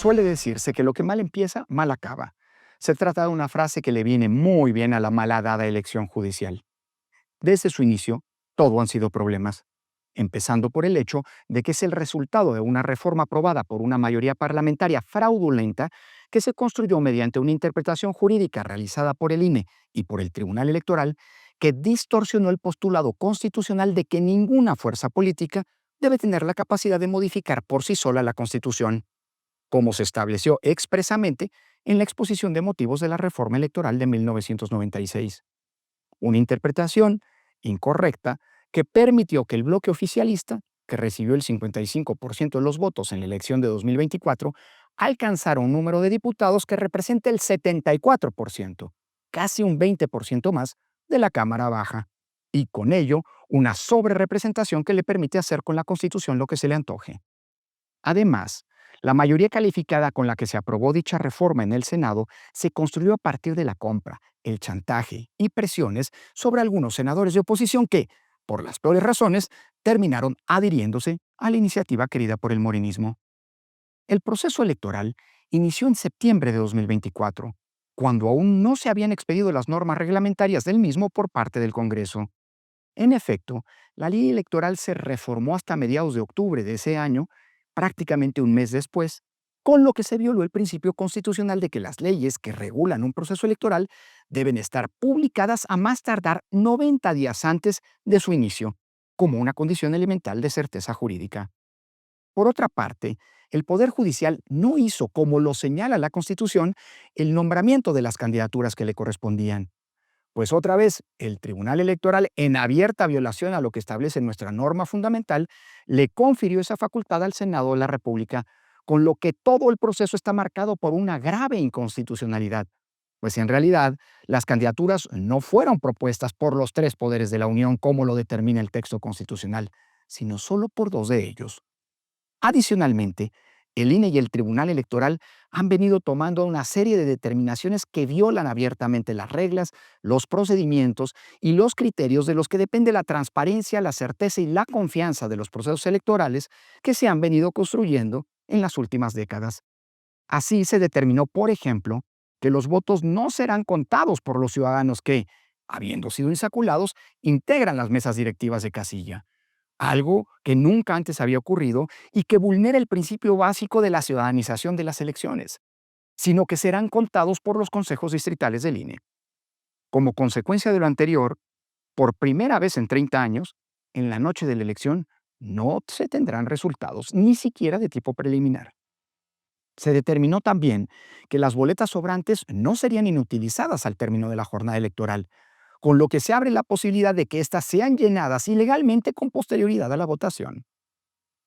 Suele decirse que lo que mal empieza, mal acaba. Se trata de una frase que le viene muy bien a la malhadada elección judicial. Desde su inicio, todo han sido problemas, empezando por el hecho de que es el resultado de una reforma aprobada por una mayoría parlamentaria fraudulenta que se construyó mediante una interpretación jurídica realizada por el INE y por el Tribunal Electoral que distorsionó el postulado constitucional de que ninguna fuerza política debe tener la capacidad de modificar por sí sola la Constitución, como se estableció expresamente en la exposición de motivos de la reforma electoral de 1996. Una interpretación incorrecta que permitió que el bloque oficialista, que recibió el 55% de los votos en la elección de 2024, alcanzara un número de diputados que representa el 74%, casi un 20% más de la Cámara Baja, y con ello una sobrerepresentación que le permite hacer con la Constitución lo que se le antoje. Además, la mayoría calificada con la que se aprobó dicha reforma en el Senado se construyó a partir de la compra, el chantaje y presiones sobre algunos senadores de oposición que, por las peores razones, terminaron adhiriéndose a la iniciativa querida por el morenismo. El proceso electoral inició en septiembre de 2024, cuando aún no se habían expedido las normas reglamentarias del mismo por parte del Congreso. En efecto, la ley electoral se reformó hasta mediados de octubre de ese año, prácticamente un mes después, con lo que se violó el principio constitucional de que las leyes que regulan un proceso electoral deben estar publicadas a más tardar 90 días antes de su inicio, como una condición elemental de certeza jurídica. Por otra parte, el Poder Judicial no hizo, como lo señala la Constitución, el nombramiento de las candidaturas que le correspondían. Pues otra vez, el Tribunal Electoral, en abierta violación a lo que establece nuestra norma fundamental, le confirió esa facultad al Senado de la República, con lo que todo el proceso está marcado por una grave inconstitucionalidad. Pues en realidad, las candidaturas no fueron propuestas por los tres poderes de la Unión como lo determina el texto constitucional, sino solo por dos de ellos. Adicionalmente, el INE y el Tribunal Electoral han venido tomando una serie de determinaciones que violan abiertamente las reglas, los procedimientos y los criterios de los que depende la transparencia, la certeza y la confianza de los procesos electorales que se han venido construyendo en las últimas décadas. Así se determinó, por ejemplo, que los votos no serán contados por los ciudadanos que, habiendo sido insaculados, integran las mesas directivas de casilla, algo que nunca antes había ocurrido y que vulnera el principio básico de la ciudadanización de las elecciones, sino que serán contados por los consejos distritales del INE. Como consecuencia de lo anterior, por primera vez en 30 años, en la noche de la elección no se tendrán resultados, ni siquiera de tipo preliminar. Se determinó también que las boletas sobrantes no serían inutilizadas al término de la jornada electoral, con lo que se abre la posibilidad de que éstas sean llenadas ilegalmente con posterioridad a la votación.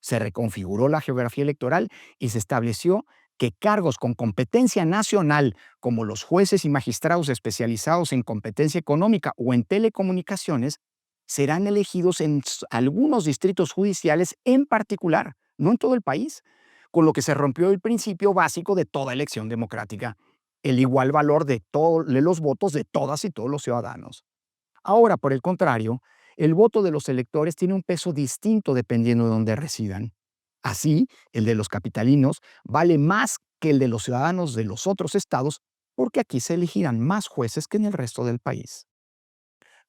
Se reconfiguró la geografía electoral y se estableció que cargos con competencia nacional, como los jueces y magistrados especializados en competencia económica o en telecomunicaciones, serán elegidos en algunos distritos judiciales en particular, no en todo el país, con lo que se rompió el principio básico de toda elección democrática, el igual valor de los votos de todas y todos los ciudadanos. Ahora, por el contrario, el voto de los electores tiene un peso distinto dependiendo de dónde residan. Así, el de los capitalinos vale más que el de los ciudadanos de los otros estados porque aquí se elegirán más jueces que en el resto del país.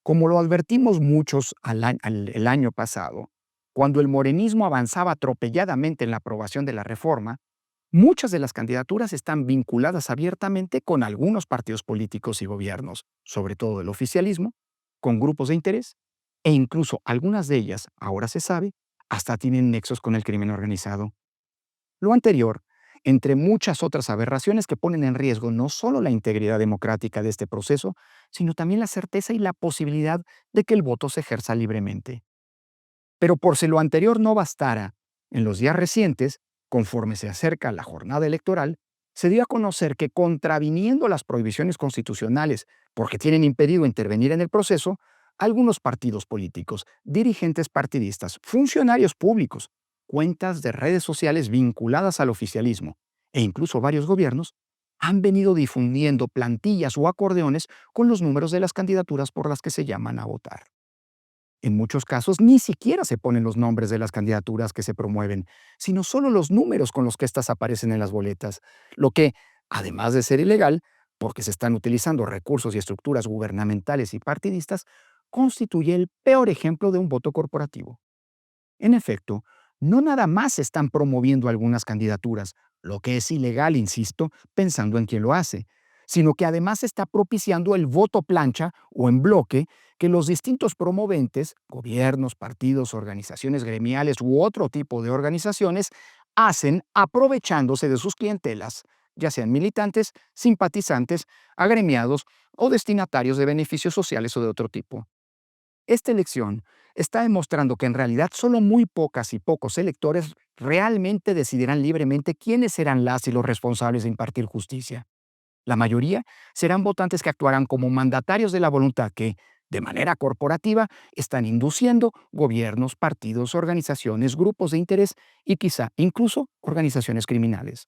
Como lo advertimos muchos el año pasado, cuando el morenismo avanzaba atropelladamente en la aprobación de la reforma, muchas de las candidaturas están vinculadas abiertamente con algunos partidos políticos y gobiernos, sobre todo el oficialismo, con grupos de interés, e incluso algunas de ellas, ahora se sabe, hasta tienen nexos con el crimen organizado. Lo anterior, entre muchas otras aberraciones que ponen en riesgo no solo la integridad democrática de este proceso, sino también la certeza y la posibilidad de que el voto se ejerza libremente. Pero por si lo anterior no bastara, en los días recientes, conforme se acerca la jornada electoral, se dio a conocer que contraviniendo las prohibiciones constitucionales porque tienen impedido intervenir en el proceso, algunos partidos políticos, dirigentes partidistas, funcionarios públicos, cuentas de redes sociales vinculadas al oficialismo e incluso varios gobiernos, han venido difundiendo plantillas o acordeones con los números de las candidaturas por las que se llaman a votar. En muchos casos ni siquiera se ponen los nombres de las candidaturas que se promueven, sino solo los números con los que éstas aparecen en las boletas, lo que, además de ser ilegal, porque se están utilizando recursos y estructuras gubernamentales y partidistas, constituye el peor ejemplo de un voto corporativo. En efecto, no nada más se están promoviendo algunas candidaturas, lo que es ilegal, insisto, pensando en quién lo hace, sino que además se está propiciando el voto plancha o en bloque que los distintos promoventes, gobiernos, partidos, organizaciones gremiales u otro tipo de organizaciones, hacen aprovechándose de sus clientelas, ya sean militantes, simpatizantes, agremiados o destinatarios de beneficios sociales o de otro tipo. Esta elección está demostrando que en realidad solo muy pocas y pocos electores realmente decidirán libremente quiénes serán las y los responsables de impartir justicia. La mayoría serán votantes que actuarán como mandatarios de la voluntad que, de manera corporativa, están induciendo gobiernos, partidos, organizaciones, grupos de interés y quizá incluso organizaciones criminales.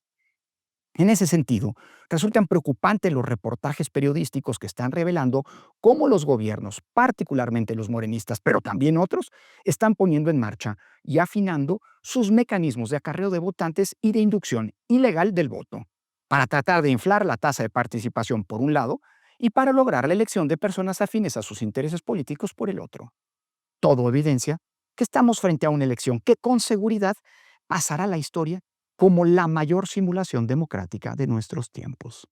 En ese sentido, resultan preocupantes los reportajes periodísticos que están revelando cómo los gobiernos, particularmente los morenistas, pero también otros, están poniendo en marcha y afinando sus mecanismos de acarreo de votantes y de inducción ilegal del voto, para tratar de inflar la tasa de participación por un lado y para lograr la elección de personas afines a sus intereses políticos por el otro. Todo evidencia que estamos frente a una elección que con seguridad pasará a la historia como la mayor simulación democrática de nuestros tiempos.